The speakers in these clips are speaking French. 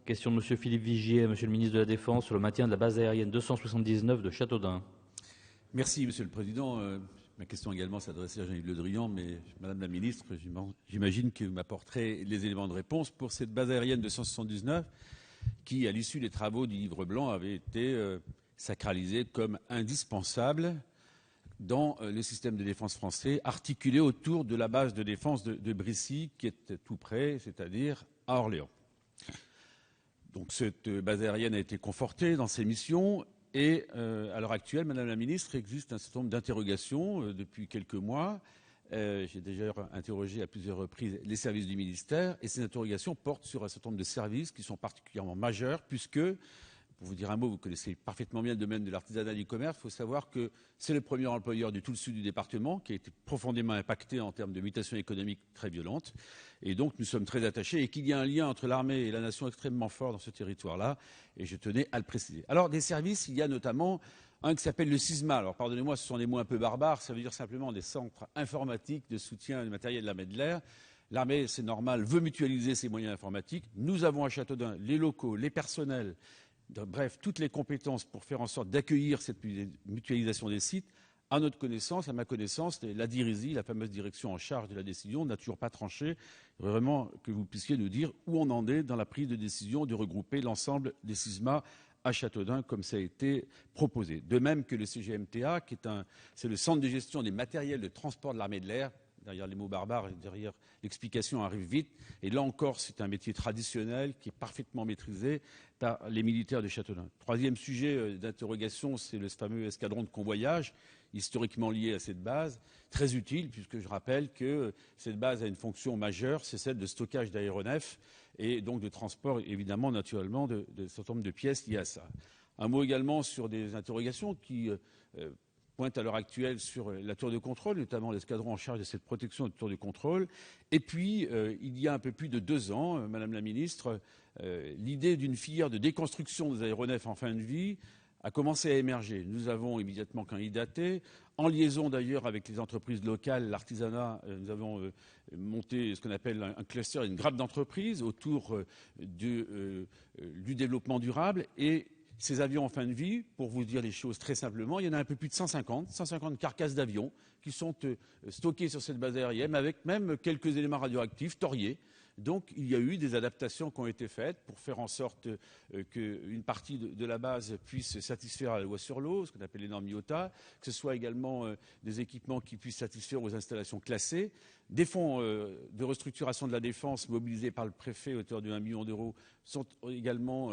Question de M. Philippe Vigier à M. le ministre de la Défense sur le maintien de la base aérienne 279 de Châteaudun. Merci, Monsieur le Président. Ma question également s'adressait à Jean-Yves Le Drian, mais Madame la Ministre, j'imagine que vous m'apporterez les éléments de réponse pour cette base aérienne 279 qui, à l'issue des travaux du Livre blanc, avait été sacralisée comme indispensable dans le système de défense français, articulé autour de la base de défense de Brissy, qui est tout près, c'est-à-dire à Orléans. Donc cette base aérienne a été confortée dans ses missions et à l'heure actuelle, Madame la Ministre, il existe un certain nombre d'interrogations depuis quelques mois. J'ai déjà interrogé à plusieurs reprises les services du ministère et ces interrogations portent sur un certain nombre de services qui sont particulièrement majeurs puisque, pour vous dire un mot, vous connaissez parfaitement bien le domaine de l'artisanat et du commerce, il faut savoir que c'est le premier employeur de tout le sud du département qui a été profondément impacté en termes de mutation économique très violente. Et donc nous sommes très attachés et qu'il y a un lien entre l'armée et la nation extrêmement fort dans ce territoire-là et je tenais à le préciser. Alors des services, il y a notamment un qui s'appelle le CISMA. Alors pardonnez-moi, ce sont des mots un peu barbares, ça veut dire simplement des centres informatiques de soutien du matériel de l'armée de l'air. L'armée, c'est normal, veut mutualiser ses moyens informatiques. Nous avons à Châteaudun les locaux, les personnels, bref, toutes les compétences pour faire en sorte d'accueillir cette mutualisation des sites. À notre connaissance, à ma connaissance, la DIRISI, la fameuse direction en charge de la décision, n'a toujours pas tranché. Vraiment que vous puissiez nous dire où on en est dans la prise de décision de regrouper l'ensemble des CISMA à Châteaudun, comme ça a été proposé. De même que le CGMTA, c'est le centre de gestion des matériels de transport de l'armée de l'air. Derrière les mots barbares et derrière l'explication arrive vite. Et là encore, c'est un métier traditionnel qui est parfaitement maîtrisé par les militaires de Châteaudun. Troisième sujet d'interrogation, c'est le fameux escadron de convoyage, historiquement lié à cette base, très utile puisque je rappelle que cette base a une fonction majeure, c'est celle de stockage d'aéronefs et donc de transport, évidemment, naturellement, de certain nombre de pièces liées à ça. Un mot également sur des interrogations qui pointe à l'heure actuelle sur la tour de contrôle, notamment l'escadron en charge de cette protection de tour de contrôle. Et puis, il y a un peu plus de 2 ans, Madame la Ministre, l'idée d'une filière de déconstruction des aéronefs en fin de vie a commencé à émerger. Nous avons immédiatement candidaté, en liaison d'ailleurs avec les entreprises locales, l'artisanat, nous avons monté ce qu'on appelle un cluster, une grappe d'entreprises autour du développement durable et ces avions en fin de vie, pour vous dire les choses très simplement, il y en a un peu plus de 150 carcasses d'avions qui sont stockées sur cette base aérienne avec même quelques éléments radioactifs, thoriés. Donc il y a eu des adaptations qui ont été faites pour faire en sorte qu'une partie de la base puisse satisfaire à la loi sur l'eau, ce qu'on appelle les normes IOTA, que ce soit également des équipements qui puissent satisfaire aux installations classées. Des fonds de restructuration de la défense mobilisés par le préfet à hauteur de 1 million d'euros sont également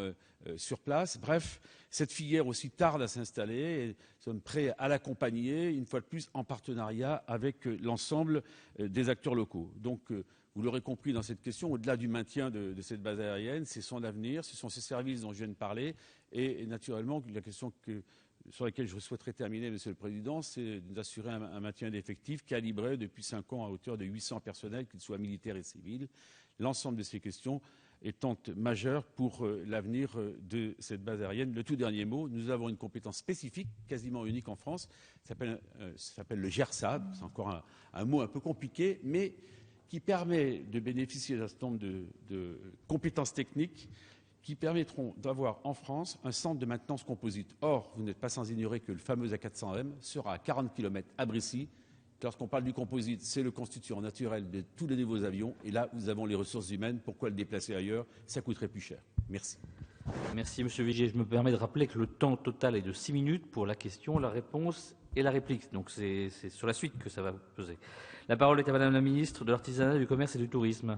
sur place. Bref, cette filière aussi tarde à s'installer et nous sommes prêts à l'accompagner, une fois de plus en partenariat avec l'ensemble des acteurs locaux. Donc, vous l'aurez compris dans cette question, au-delà du maintien de cette base aérienne, c'est son avenir, ce sont ces services dont je viens de parler et naturellement la question sur laquelle je souhaiterais terminer, Monsieur le Président, c'est d'assurer un maintien d'effectifs calibré depuis 5 ans à hauteur de 800 personnels, qu'ils soient militaires et civils. L'ensemble de ces questions étant majeures pour l'avenir de cette base aérienne. Le tout dernier mot, nous avons une compétence spécifique, quasiment unique en France, ça s'appelle le GERSAB, c'est encore un mot un peu compliqué, mais qui permet de bénéficier d'un certain nombre de compétences techniques qui permettront d'avoir en France un centre de maintenance composite. Or, vous n'êtes pas sans ignorer que le fameux A400M sera à 40 km à Brissy. Lorsqu'on parle du composite, c'est le constituant naturel de tous les nouveaux avions. Et là, nous avons les ressources humaines. Pourquoi le déplacer ailleurs? Ça coûterait plus cher. Merci. Merci, Monsieur Vigier. Je me permets de rappeler que le temps total est de 6 minutes pour la question, la réponse et la réplique. Donc, c'est sur la suite que ça va peser. La parole est à Madame la Ministre de l'Artisanat, du Commerce et du Tourisme.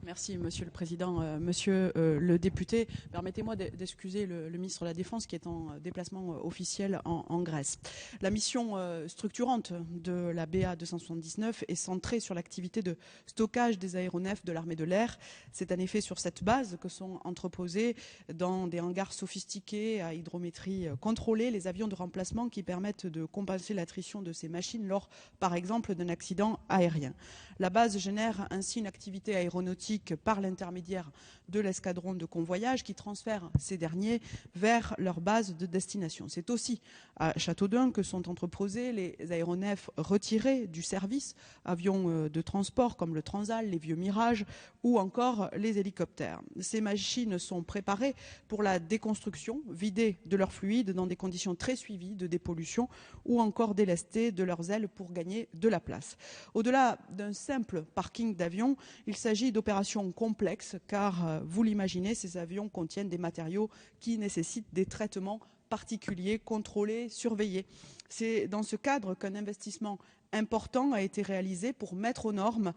Merci, Monsieur le Président. Monsieur le député, permettez-moi d'excuser le ministre de la Défense qui est en déplacement officiel en Grèce. La mission structurante de la BA 279 est centrée sur l'activité de stockage des aéronefs de l'armée de l'air. C'est en effet sur cette base que sont entreposés dans des hangars sophistiqués à hydrométrie contrôlée les avions de remplacement qui permettent de compenser l'attrition de ces machines lors, par exemple, d'un accident aérien. La base génère ainsi une activité aéronautique par l'intermédiaire de l'escadron de convoyage qui transfère ces derniers vers leur base de destination. C'est aussi à Châteaudun que sont entreposés les aéronefs retirés du service, avions de transport comme le Transal, les vieux Mirage ou encore les hélicoptères. Ces machines sont préparées pour la déconstruction, vidées de leur fluide dans des conditions très suivies de dépollution ou encore délestées de leurs ailes pour gagner de la place. Au-delà d'un simple parking d'avions, il s'agit d'opérations complexes car, vous l'imaginez, ces avions contiennent des matériaux qui nécessitent des traitements particuliers, contrôlés, surveillés. C'est dans ce cadre qu'un investissement important a été réalisé pour mettre aux normes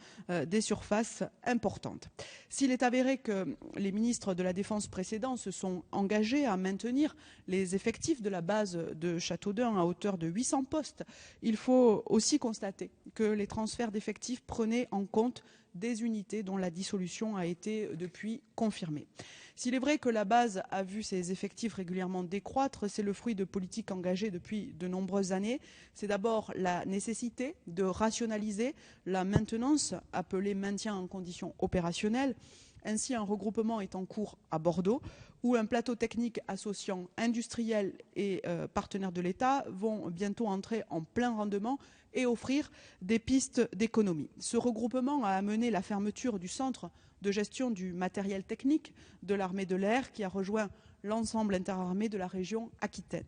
des surfaces importantes. S'il est avéré que les ministres de la Défense précédents se sont engagés à maintenir les effectifs de la base de Châteaudun à hauteur de 800 postes, il faut aussi constater que les transferts d'effectifs prenaient en compte des unités dont la dissolution a été depuis confirmée. S'il est vrai que la base a vu ses effectifs régulièrement décroître, c'est le fruit de politiques engagées depuis de nombreuses années. C'est d'abord la nécessité de rationaliser la maintenance, appelée maintien en conditions opérationnelles. Ainsi, un regroupement est en cours à Bordeaux, où un plateau technique associant industriels et partenaires de l'État vont bientôt entrer en plein rendement et offrir des pistes d'économie. Ce regroupement a amené la fermeture du centre de gestion du matériel technique de l'armée de l'air qui a rejoint l'ensemble interarmé de la région Aquitaine.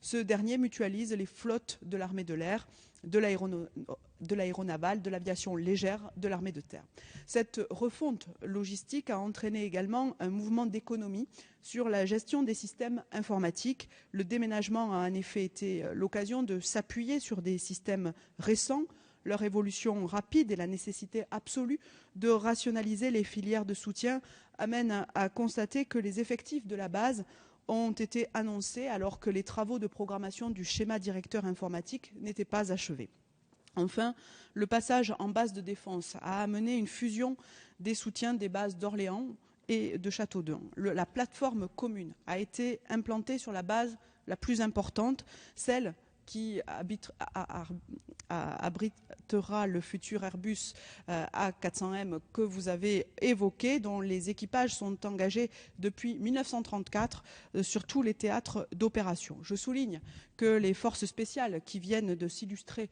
Ce dernier mutualise les flottes de l'armée de l'air, de l'aéronavale, de l'aviation légère, de l'armée de terre. Cette refonte logistique a entraîné également un mouvement d'économie sur la gestion des systèmes informatiques. Le déménagement a en effet été l'occasion de s'appuyer sur des systèmes récents. Leur évolution rapide et la nécessité absolue de rationaliser les filières de soutien amènent à constater que les effectifs de la base ont été annoncés alors que les travaux de programmation du schéma directeur informatique n'étaient pas achevés. Enfin, le passage en base de défense a amené une fusion des soutiens des bases d'Orléans et de Châteaudun. La plateforme commune a été implantée sur la base la plus importante, celle qui abritera le futur Airbus A400M que vous avez évoqué, dont les équipages sont engagés depuis 1934 sur tous les théâtres d'opération. Je souligne que les forces spéciales qui viennent de s'illustrer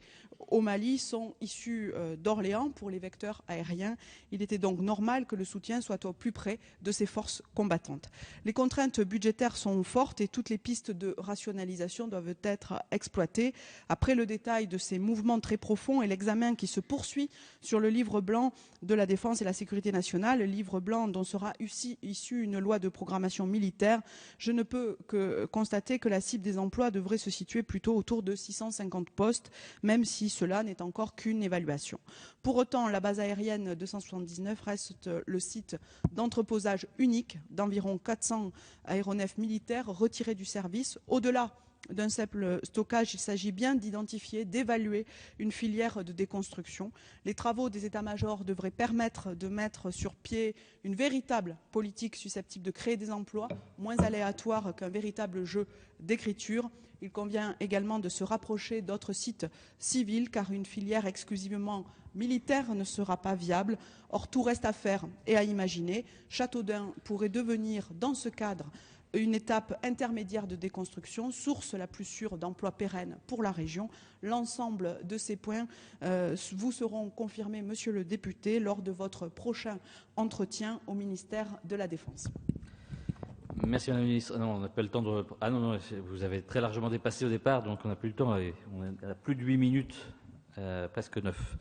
au Mali sont issues d'Orléans pour les vecteurs aériens. Il était donc normal que le soutien soit au plus près de ces forces combattantes. Les contraintes budgétaires sont fortes et toutes les pistes de rationalisation doivent être exploitées. Après le détail de ces mouvements très profonds et l'examen qui se poursuit sur le livre blanc de la défense et la sécurité nationale, le livre blanc dont sera issue une loi de programmation militaire, je ne peux que constater que la cible des emplois devrait se situer plutôt autour de 650 postes, même si cela n'est encore qu'une évaluation. Pour autant, la base aérienne 279 reste le site d'entreposage unique d'environ 400 aéronefs militaires retirés du service. Au-delà d'un simple stockage, il s'agit bien d'identifier, d'évaluer une filière de déconstruction. Les travaux des états-majors devraient permettre de mettre sur pied une véritable politique susceptible de créer des emplois, moins aléatoire qu'un véritable jeu d'écriture. Il convient également de se rapprocher d'autres sites civils, car une filière exclusivement militaire ne sera pas viable. Or, tout reste à faire et à imaginer. Châteaudun pourrait devenir, dans ce cadre, une étape intermédiaire de déconstruction, source la plus sûre d'emplois pérennes pour la région. L'ensemble de ces points vous seront confirmés, monsieur le député, lors de votre prochain entretien au ministère de la Défense. Merci Madame la Ministre. Non, on n'a pas le temps de... Ah non, vous avez très largement dépassé au départ, donc on n'a plus le temps. On a plus de 8 minutes, presque 9.